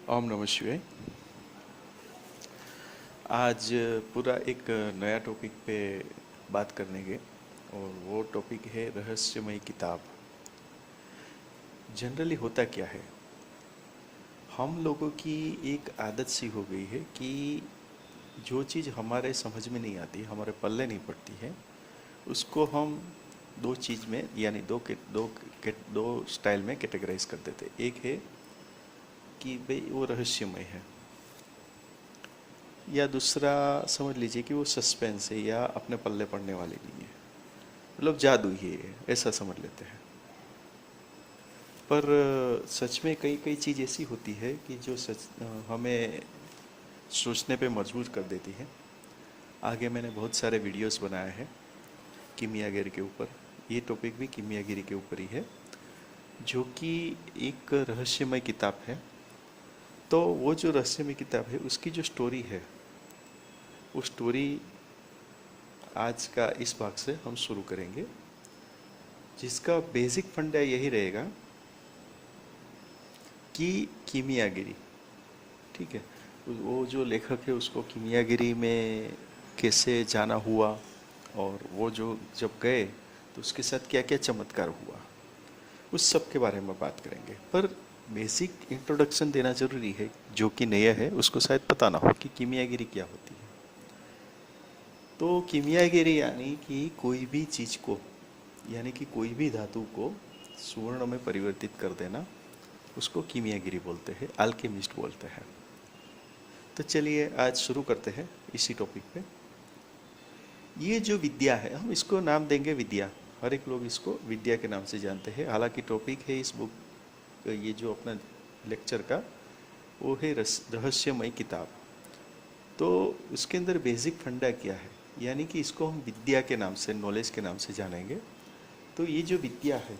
ओम नमः शिवाय। आज पूरा एक नया टॉपिक पे बात करने के और वो टॉपिक है रहस्यमय किताब। जनरली होता क्या है, हम लोगों की एक आदत सी हो गई है कि जो चीज़ हमारे समझ में नहीं आती, हमारे पल्ले नहीं पड़ती है, उसको हम दो चीज़ में यानी दो स्टाइल में कैटेगराइज कर देते। एक है कि भाई वो रहस्यमय है, या दूसरा समझ लीजिए कि वो सस्पेंस है या अपने पल्ले पड़ने वाली नहीं है, मतलब जादू ही है, ऐसा समझ लेते हैं। पर सच में कई कई चीज़ ऐसी होती है कि जो हमें सोचने पे मजबूर कर देती है। आगे मैंने बहुत सारे वीडियोस बनाए हैं कीमियागिरी के ऊपर। ये टॉपिक भी कीमियागिरी के ऊपर ही है, जो कि एक रहस्यमय किताब है। तो वो जो रहस्यमय किताब है उसकी जो स्टोरी है, वो स्टोरी आज का इस भाग से हम शुरू करेंगे, जिसका बेसिक फंडा यही रहेगा कि कीमियागिरी, ठीक है, वो जो लेखक है उसको कीमियागिरी में कैसे जाना हुआ और वो जो जब गए तो उसके साथ क्या क्या चमत्कार हुआ, उस सब के बारे में बात करेंगे। पर बेसिक इंट्रोडक्शन देना जरूरी है, जो कि नया है उसको शायद पता ना हो कि कीमियागिरी क्या होती है। तो कीमियागिरी यानी कि कोई भी चीज़ को, यानी कि कोई भी धातु को स्वर्ण में परिवर्तित कर देना, उसको कीमियागिरी बोलते हैं, अल्केमिस्ट बोलते हैं। तो चलिए आज शुरू करते हैं इसी टॉपिक पे। ये जो विद्या है, हम इसको नाम देंगे विद्या। हर एक लोग इसको विद्या के नाम से जानते हैं। हालांकि टॉपिक है इस बुक, ये जो अपना लेक्चर का, वो है रहस्यमय किताब। तो उसके अंदर बेसिक फंडा क्या है, यानी कि इसको हम विद्या के नाम से, नॉलेज के नाम से जानेंगे। तो ये जो विद्या है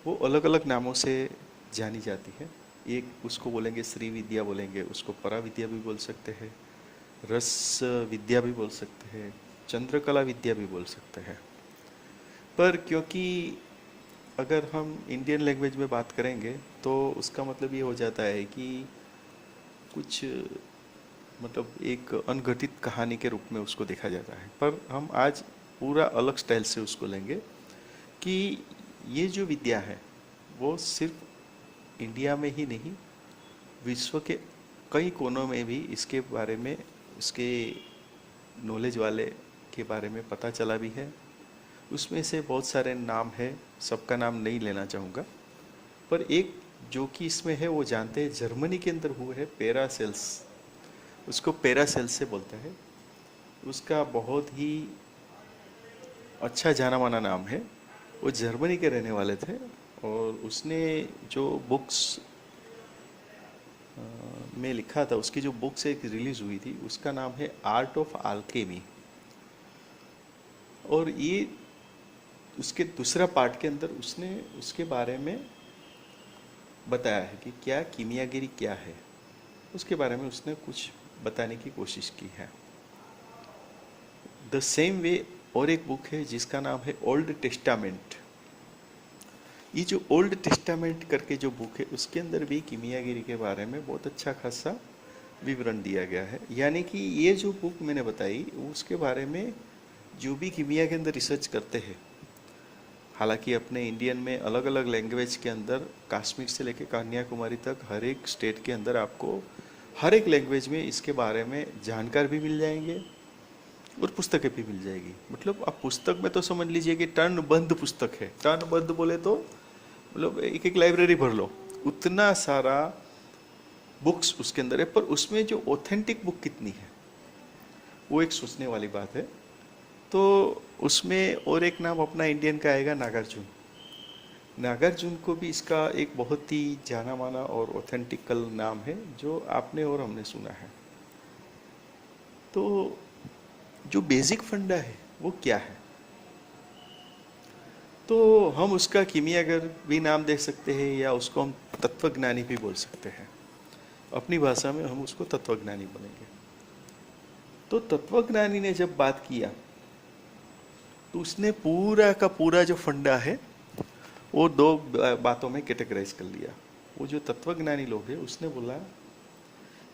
वो अलग अलग नामों से जानी जाती है। एक उसको बोलेंगे श्री विद्या बोलेंगे, उसको परा विद्या भी बोल सकते हैं, रस विद्या भी बोल सकते हैं, चंद्रकला विद्या भी बोल सकते हैं। पर क्योंकि अगर हम इंडियन लैंग्वेज में बात करेंगे तो उसका मतलब ये हो जाता है कि कुछ, मतलब एक अनघटित कहानी के रूप में उसको देखा जाता है। पर हम आज पूरा अलग स्टाइल से उसको लेंगे कि ये जो विद्या है वो सिर्फ इंडिया में ही नहीं, विश्व के कई कोनों में भी इसके बारे में, इसके नॉलेज वाले के बारे में पता चला भी है। उसमें से बहुत सारे नाम है, सबका नाम नहीं लेना चाहूँगा, पर एक जो कि इसमें है वो जानते हैं, जर्मनी के अंदर हुआ है पैरासेल्स, उसको पैरासेल्स से बोलते हैं। उसका बहुत ही अच्छा जाना माना नाम है। वो जर्मनी के रहने वाले थे और उसने जो बुक्स में लिखा था, उसकी जो बुक्स एक रिलीज हुई थी, उसका नाम है आर्ट ऑफ अल्केमी। और ये उसके दूसरा पार्ट के अंदर उसने उसके बारे में बताया है कि क्या कीमियागिरी क्या है, उसके बारे में उसने कुछ बताने की कोशिश की है। द सेम वे और एक बुक है जिसका नाम है ओल्ड टेस्टामेंट। ये जो ओल्ड टेस्टामेंट करके जो बुक है, उसके अंदर भी कीमियागिरी के बारे में बहुत अच्छा खासा विवरण दिया गया है। यानी कि ये जो बुक मैंने बताई, उसके बारे में जो भी कीमिया के अंदर रिसर्च करते हैं, हालांकि अपने इंडियन में अलग अलग लैंग्वेज के अंदर, कश्मीर से लेकर कन्याकुमारी तक हर एक स्टेट के अंदर आपको हर एक लैंग्वेज में इसके बारे में जानकार भी मिल जाएंगे और पुस्तकें भी मिल जाएगी। मतलब आप पुस्तक में तो समझ लीजिए कि टर्नबद्ध पुस्तक है। टर्नबद्ध बोले तो मतलब एक एक लाइब्रेरी भर लो, उतना सारा बुक्स उसके अंदर है। पर उसमें जो ऑथेंटिक बुक कितनी है, वो एक सोचने वाली बात है। तो उसमें और एक नाम अपना इंडियन का आएगा, नागार्जुन। नागार्जुन को भी इसका एक बहुत ही जाना माना और ऑथेंटिकल नाम है, जो आपने और हमने सुना है। तो जो बेसिक फंडा है वो क्या है, तो हम उसका कीमियागर भी नाम दे सकते हैं या उसको हम तत्वज्ञानी भी बोल सकते हैं। अपनी भाषा में हम उसको तत्वज्ञानी बोलेंगे। तो तत्वज्ञानी ने जब बात किया तो उसने पूरा का पूरा जो फंडा है वो दो बातों में कैटेगराइज कर लिया। वो जो तत्वज्ञानी लोग हैं उसने बोला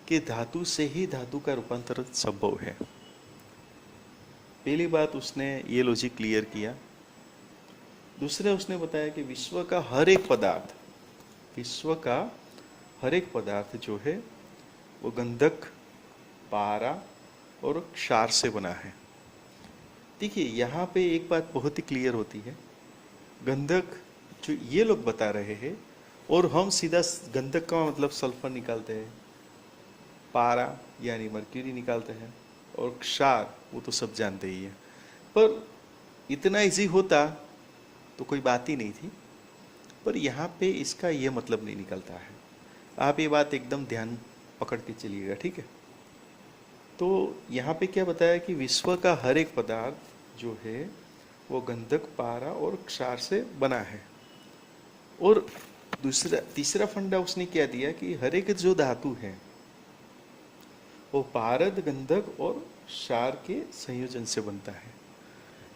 कि धातु से ही धातु का रूपांतरण संभव है। पहली बात उसने ये लॉजिक क्लियर किया। दूसरा उसने बताया कि विश्व का हर एक पदार्थ जो है वो गंधक, पारा और क्षार से बना है। देखिए यहाँ पे एक बात बहुत ही क्लियर होती है, गंधक जो ये लोग बता रहे हैं और हम सीधा गंधक का मतलब सल्फर निकालते हैं, पारा यानी मर्क्यूरी निकालते हैं, और क्षार वो तो सब जानते ही है। पर इतना इजी होता तो कोई बात ही नहीं थी, पर यहाँ पे इसका ये मतलब नहीं निकलता है। आप ये बात एकदम ध्यान पकड़ के चलिएगा, ठीक है। तो यहाँ पे क्या बताया कि विश्व का हर एक पदार्थ जो है वो गंधक, पारा और क्षार से बना है। और तीसरा फंडा उसने क्या दिया कि हर एक जो धातु है वो पारद, गंधक और क्षार के संयोजन से बनता है।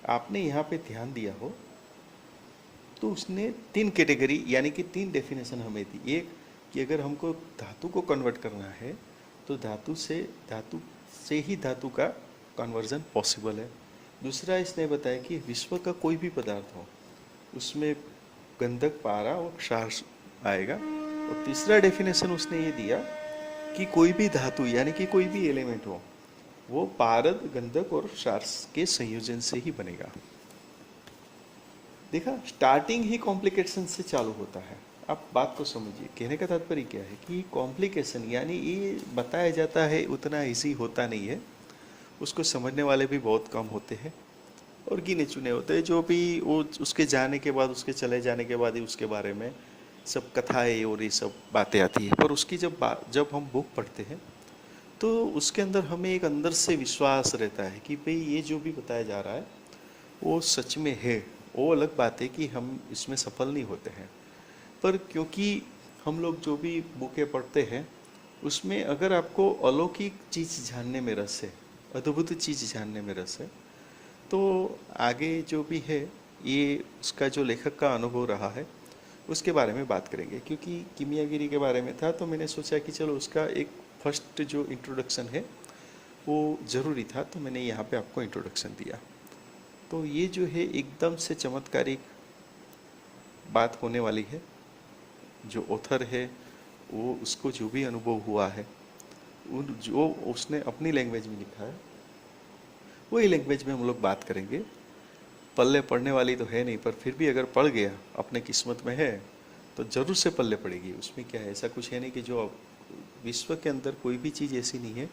आपने यहाँ पे ध्यान दिया हो तो उसने 3 कैटेगरी यानी कि 3 डेफिनेशन हमें दी। एक कि अगर हमको धातु को कन्वर्ट करना है तो धातु से ही धातु का कन्वर्जन पॉसिबल है। दूसरा इसने बताया कि विश्व का कोई भी पदार्थ हो उसमें गंधक, पारा और क्षार आएगा। और तीसरा डेफिनेशन उसने ये दिया कि कोई भी धातु यानी कि कोई भी एलिमेंट हो वो पारद, गंधक और क्षार के संयोजन से ही बनेगा। देखा, स्टार्टिंग ही कॉम्प्लिकेशन से चालू होता है। आप बात को समझिए, कहने का तात्पर्य क्या है कि कॉम्प्लिकेशन यानी ये बताया जाता है उतना इजी होता नहीं है, उसको समझने वाले भी बहुत कम होते हैं और गिने चुने होते हैं जो भी वो उसके जाने के बाद, उसके चले जाने के बाद ही उसके बारे में सब कथाएं और ये सब बातें आती है। पर उसकी जब हम बुक पढ़ते हैं तो उसके अंदर हमें एक अंदर से विश्वास रहता है कि भाई ये जो भी बताया जा रहा है वो सच में है। वो अलग बात है कि हम इसमें सफल नहीं होते हैं, पर क्योंकि हम लोग जो भी बुकें पढ़ते हैं उसमें अगर आपको अलौकिक चीज़ जानने में रस है, अद्भुत चीज़ जानने में रस है, तो आगे जो भी है ये उसका जो लेखक का अनुभव रहा है उसके बारे में बात करेंगे। क्योंकि कीमियागिरी के बारे में था तो मैंने सोचा कि चलो उसका एक फर्स्ट जो इंट्रोडक्शन है वो ज़रूरी था, तो मैंने यहाँ पे आपको इंट्रोडक्शन दिया। तो ये जो है एकदम से चमत्कारिक बात होने वाली है। जो ऑथर है वो उसको जो भी अनुभव हुआ है जो उसने अपनी लैंग्वेज में लिखा है वही लैंग्वेज में हम लोग बात करेंगे। पल्ले पढ़ने वाली तो है नहीं, पर फिर भी अगर पढ़ गया, अपने किस्मत में है तो ज़रूर से पल्ले पड़ेगी। उसमें क्या है, ऐसा कुछ है नहीं कि जो विश्व के अंदर कोई भी चीज़ ऐसी नहीं है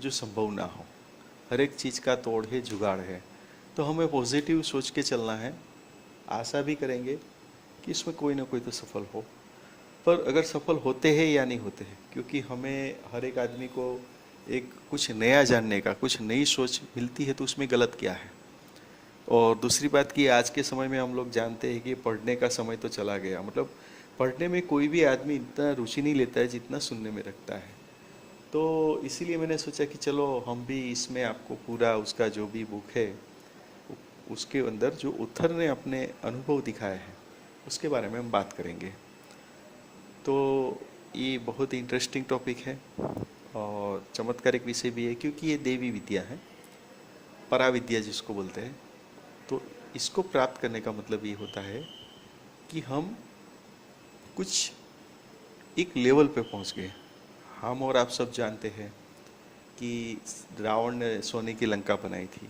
जो संभव ना हो। हर एक चीज़ का तोड़ है, जुगाड़ है। तो हमें पॉजिटिव सोच के चलना है, आशा भी करेंगे कि इसमें कोई ना कोई तो सफल हो। पर अगर सफल होते हैं या नहीं होते हैं, क्योंकि हमें हर एक आदमी को एक कुछ नया जानने का, कुछ नई सोच मिलती है तो उसमें गलत क्या है। और दूसरी बात कि आज के समय में हम लोग जानते हैं कि पढ़ने का समय तो चला गया। मतलब पढ़ने में कोई भी आदमी इतना रुचि नहीं लेता है जितना सुनने में रखता है। तो इसीलिए मैंने सोचा कि चलो हम भी इसमें आपको पूरा उसका जो भी बुक है उसके अंदर जो ऑथर ने अपने अनुभव दिखाए हैं उसके बारे में हम बात करेंगे। तो ये बहुत ही इंटरेस्टिंग टॉपिक है और चमत्कारिक विषय भी है, क्योंकि ये देवी विद्या है, पराविद्या जिसको बोलते हैं। तो इसको प्राप्त करने का मतलब ये होता है कि हम कुछ एक लेवल पे पहुंच गए। हम और आप सब जानते हैं कि रावण ने सोने की लंका बनाई थी,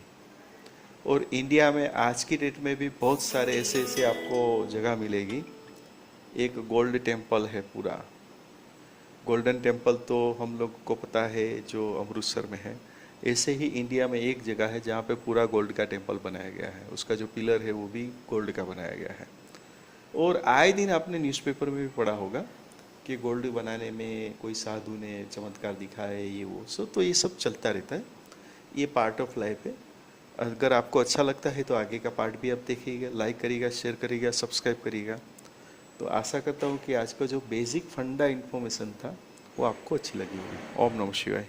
और इंडिया में आज की डेट में भी बहुत सारे ऐसे ऐसे आपको जगह मिलेगी। एक गोल्ड टेम्पल है, पूरा गोल्डन टेम्पल तो हम लोग को पता है जो अमृतसर में है। ऐसे ही इंडिया में एक जगह है जहाँ पे पूरा गोल्ड का टेम्पल बनाया गया है, उसका जो पिलर है वो भी गोल्ड का बनाया गया है। और आए दिन आपने न्यूज़पेपर में भी पढ़ा होगा कि गोल्ड बनाने में कोई साधु ने चमत्कार दिखाए, ये वो सब। तो ये सब चलता रहता है, ये पार्ट ऑफ लाइफ है। अगर आपको अच्छा लगता है तो आगे का पार्ट भी आप देखिएगा, लाइक करिएगा, शेयर करिएगा, सब्सक्राइब करिएगा। तो आशा करता हूँ कि आज का जो बेसिक फंडा इन्फॉर्मेशन था वो आपको अच्छी लगी होगी। ओम नमः शिवाय।